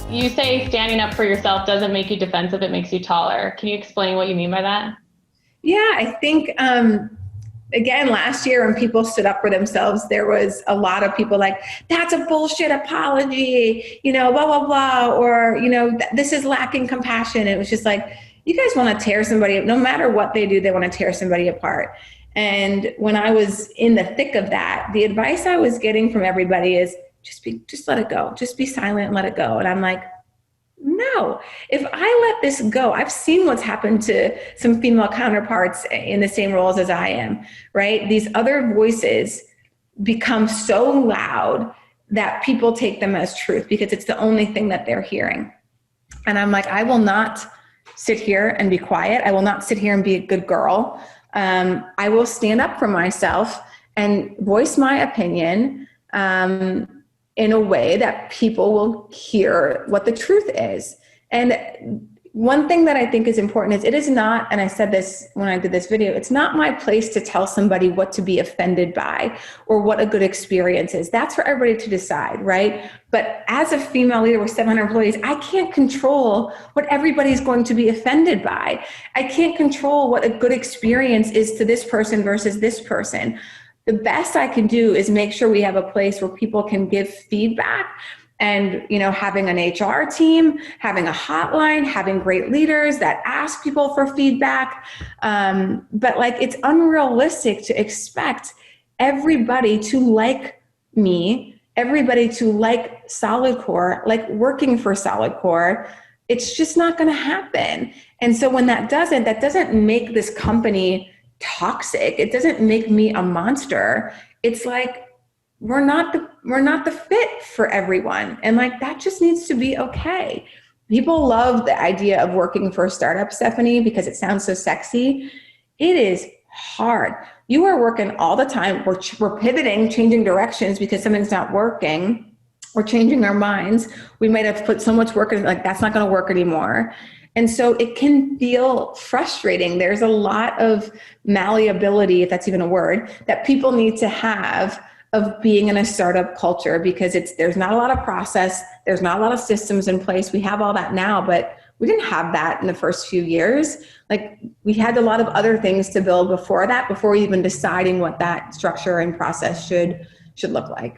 You say standing up for yourself doesn't make you defensive, it makes you taller. Can you explain what you mean by that? Yeah, I think, again, last year when people stood up for themselves, there was a lot of people like, that's a bullshit apology, blah, blah, blah, or, this is lacking compassion. It was just like, you guys want to tear somebody, no matter what they do, they want to tear somebody apart. And when I was in the thick of that, the advice I was getting from everybody is just let it go. Just be silent and let it go. And I'm like, no, if I let this go, I've seen what's happened to some female counterparts in the same roles as I am, right? These other voices become so loud that people take them as truth because it's the only thing that they're hearing. And I'm like, I will not sit here and be quiet. I will not sit here and be a good girl. I will stand up for myself and voice my opinion in a way that people will hear what the truth is. And one thing that I think is important is it is not, and I said this when I did this video, it's not my place to tell somebody what to be offended by or what a good experience is. That's for everybody to decide, right? But as a female leader with 700 employees, I can't control what everybody's going to be offended by. I can't control what a good experience is to this person versus this person. The best I can do is make sure we have a place where people can give feedback and, having an HR team, having a hotline, having great leaders that ask people for feedback. But it's unrealistic to expect everybody to like me, everybody to like Solid Core, like working for Solid Core. It's just not going to happen. And so when that doesn't make this company toxic. It doesn't make me a monster. It's like, we're not the fit for everyone. And that just needs to be okay. People love the idea of working for a startup, Stephanie, because it sounds so sexy. It is hard. You are working all the time. We're pivoting, changing directions because something's not working. We're changing our minds. We might have put so much work in, that's not going to work anymore. And so it can feel frustrating. There's a lot of malleability, if that's even a word, that people need to have of being in a startup culture because there's not a lot of process. There's not a lot of systems in place. We have all that now, but we didn't have that in the first few years. We had a lot of other things to build before that, before even deciding what that structure and process should look like.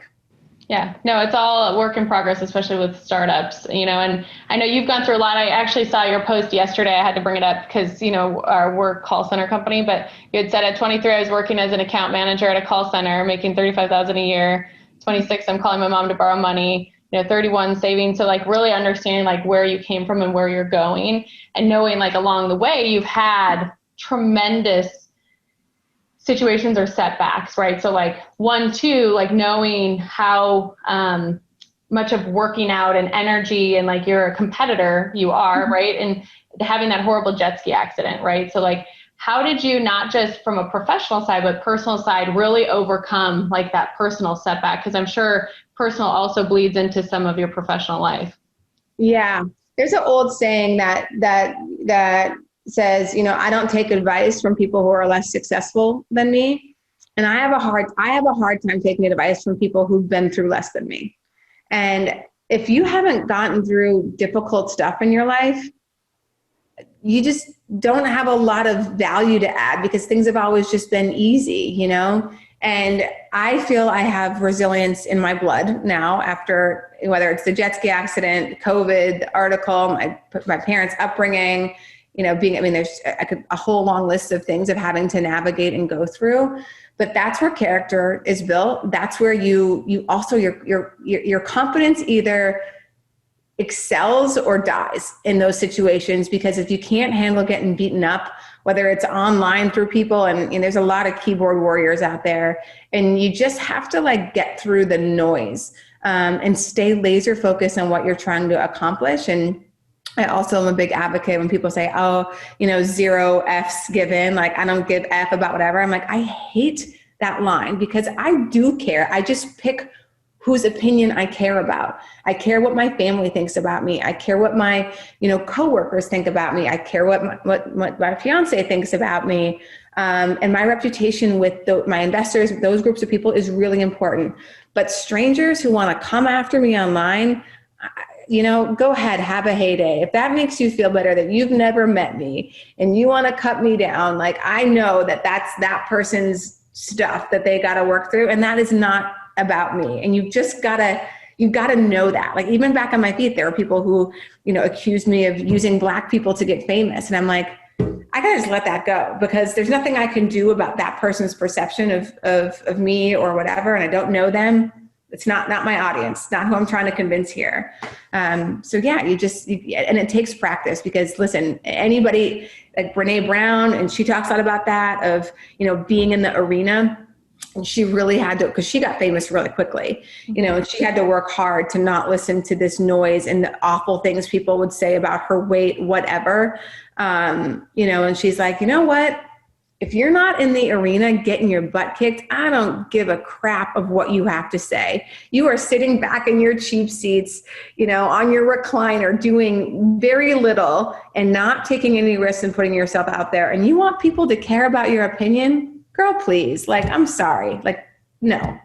Yeah, no, it's all a work in progress, especially with startups, and I know you've gone through a lot. I actually saw your post yesterday. I had to bring it up because, we're a call center company, but you had said at 23, I was working as an account manager at a call center, making $35,000 a year. 26, I'm calling my mom to borrow money, 31 saving. So really understanding where you came from and where you're going and knowing along the way, you've had tremendous situations or setbacks, right? So 1, 2, knowing how much of working out and energy and you're a competitor, you are, right? And having that horrible jet ski accident, right? So how did you, not just from a professional side, but personal side, really overcome that personal setback? Because I'm sure personal also bleeds into some of your professional life. Yeah. There's an old saying that says, I don't take advice from people who are less successful than me. And I have a hard time taking advice from people who've been through less than me. And if you haven't gotten through difficult stuff in your life, you just don't have a lot of value to add because things have always just been easy, And I feel I have resilience in my blood now after, whether it's the jet ski accident, COVID, the article, my parents' upbringing, there's a whole long list of things of having to navigate and go through, but that's where character is built. That's where you also, your confidence either excels or dies in those situations, because if you can't handle getting beaten up, whether it's online through people, and there's a lot of keyboard warriors out there, and you just have to get through the noise and stay laser focused on what you're trying to accomplish. And I also am a big advocate when people say, 0 F's given, I don't give F about whatever. I'm like, I hate that line because I do care. I just pick whose opinion I care about. I care what my family thinks about me. I care what my, coworkers think about me. I care what my fiance thinks about me. And my reputation with my investors, those groups of people is really important. But strangers who want to come after me online, go ahead, have a heyday. If that makes you feel better that you've never met me and you want to cut me down, like, I know that that's that person's stuff that they got to work through. And that is not about me. And you've got to know that. Like, even back on my feet, there were people who, accused me of using Black people to get famous. And I'm like, I gotta just let that go, because there's nothing I can do about that person's perception of me or whatever. And I don't know them. It's not my audience, not who I'm trying to convince here. So yeah, and it takes practice, because listen, anybody like Brene Brown, and she talks a lot about that, of, being in the arena. And she really had to, because she got famous really quickly, and she had to work hard to not listen to this noise and the awful things people would say about her weight, whatever. And she's like, you know what? If you're not in the arena getting your butt kicked, I don't give a crap of what you have to say. You are sitting back in your cheap seats, on your recliner, doing very little and not taking any risks and putting yourself out there. And you want people to care about your opinion? Girl, please. Like, I'm sorry. Like, no.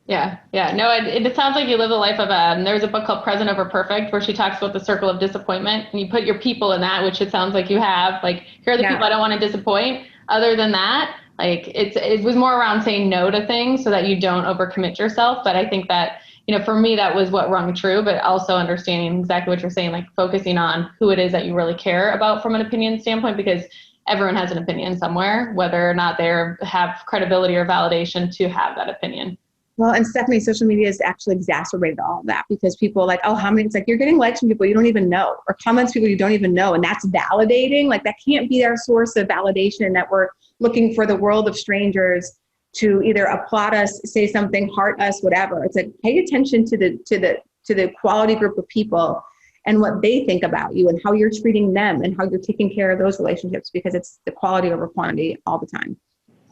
Yeah. No, it sounds like you live a life of, there's a book called Present Over Perfect, where she talks about the circle of disappointment, and you put your people in that, which it sounds like you have. Like, here are the people I don't want to disappoint. Other than that, like, it was more around saying no to things so that you don't overcommit yourself. But I think that, for me, that was what rung true, but also understanding exactly what you're saying, like focusing on who it is that you really care about from an opinion standpoint, because everyone has an opinion somewhere, whether or not they have credibility or validation to have that opinion. Well, and Stephanie, social media has actually exacerbated all of that, because people are like, oh, it's like you're getting likes from people you don't even know, or comments people you don't even know. And that's validating. Like, that can't be our source of validation, that we're looking for the world of strangers to either applaud us, say something, heart us, whatever. It's like, pay attention to the quality group of people and what they think about you and how you're treating them and how you're taking care of those relationships, because it's the quality over quantity all the time.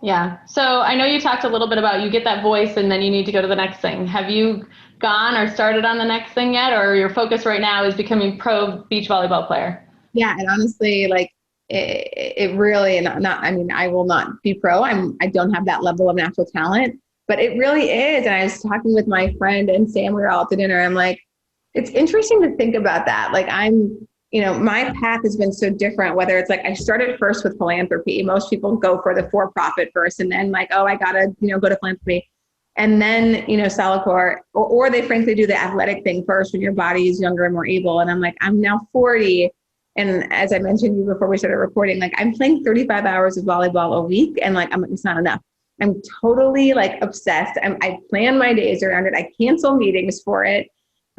Yeah. So I know you talked a little bit about, you get that voice and then you need to go to the next thing. Have you gone or started on the next thing yet? Or your focus right now is becoming pro beach volleyball player? Yeah. And honestly, like, it really, I will not be pro. I don't have that level of natural talent, but it really is. And I was talking with my friend and Sam, we were all at the dinner. I'm like, it's interesting to think about that. Like, my path has been so different, whether it's like, I started first with philanthropy. Most people go for the for-profit first, and then like, oh, I gotta, go to philanthropy. And then, Solidcore, or they frankly do the athletic thing first when your body is younger and more able. And I'm like, I'm now 40. And as I mentioned you before we started recording, like, I'm playing 35 hours of volleyball a week, and like, it's not enough. I'm totally like obsessed. I plan my days around it. I cancel meetings for it.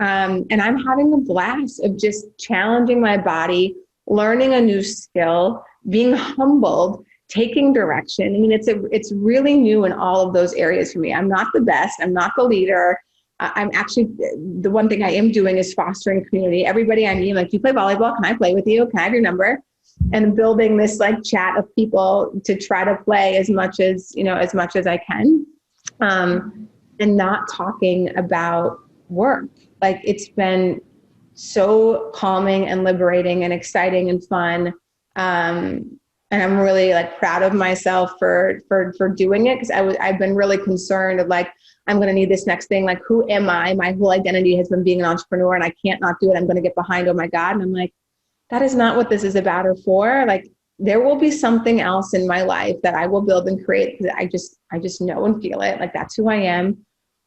And I'm having a blast of just challenging my body, learning a new skill, being humbled, taking direction. I mean, it's really new in all of those areas for me. I'm not the best. I'm not the leader. I'm actually, the one thing I am doing is fostering community. Everybody I meet, like, do you play volleyball? Can I play with you? Can I have your number? And building this like chat of people to try to play as much as I can. And not talking about work. Like, it's been so calming and liberating and exciting and fun. And I'm really like proud of myself for doing it. Cause I've been really concerned of like, I'm going to need this next thing. Like, who am I? My whole identity has been being an entrepreneur, and I can't not do it. I'm going to get behind. Oh my God. And I'm like, that is not what this is about or for. Like, there will be something else in my life that I will build and create, because I just know and feel it. Like, that's who I am.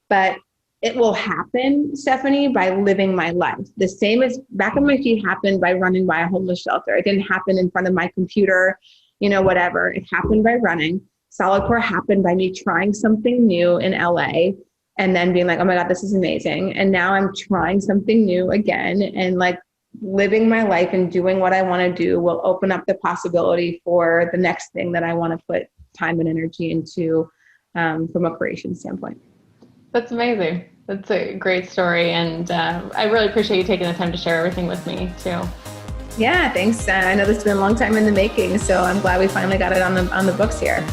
But it will happen, Stephanie, by living my life. The same as Back on My Feet happened by running by a homeless shelter. It didn't happen in front of my computer, whatever. It happened by running. Solidcore happened by me trying something new in LA and then being like, oh my God, this is amazing. And now I'm trying something new again, and like, living my life and doing what I want to do will open up the possibility for the next thing that I want to put time and energy into, from a creation standpoint. That's amazing. That's a great story. And I really appreciate you taking the time to share everything with me too. Yeah, thanks. I know this has been a long time in the making, so I'm glad we finally got it on the books here.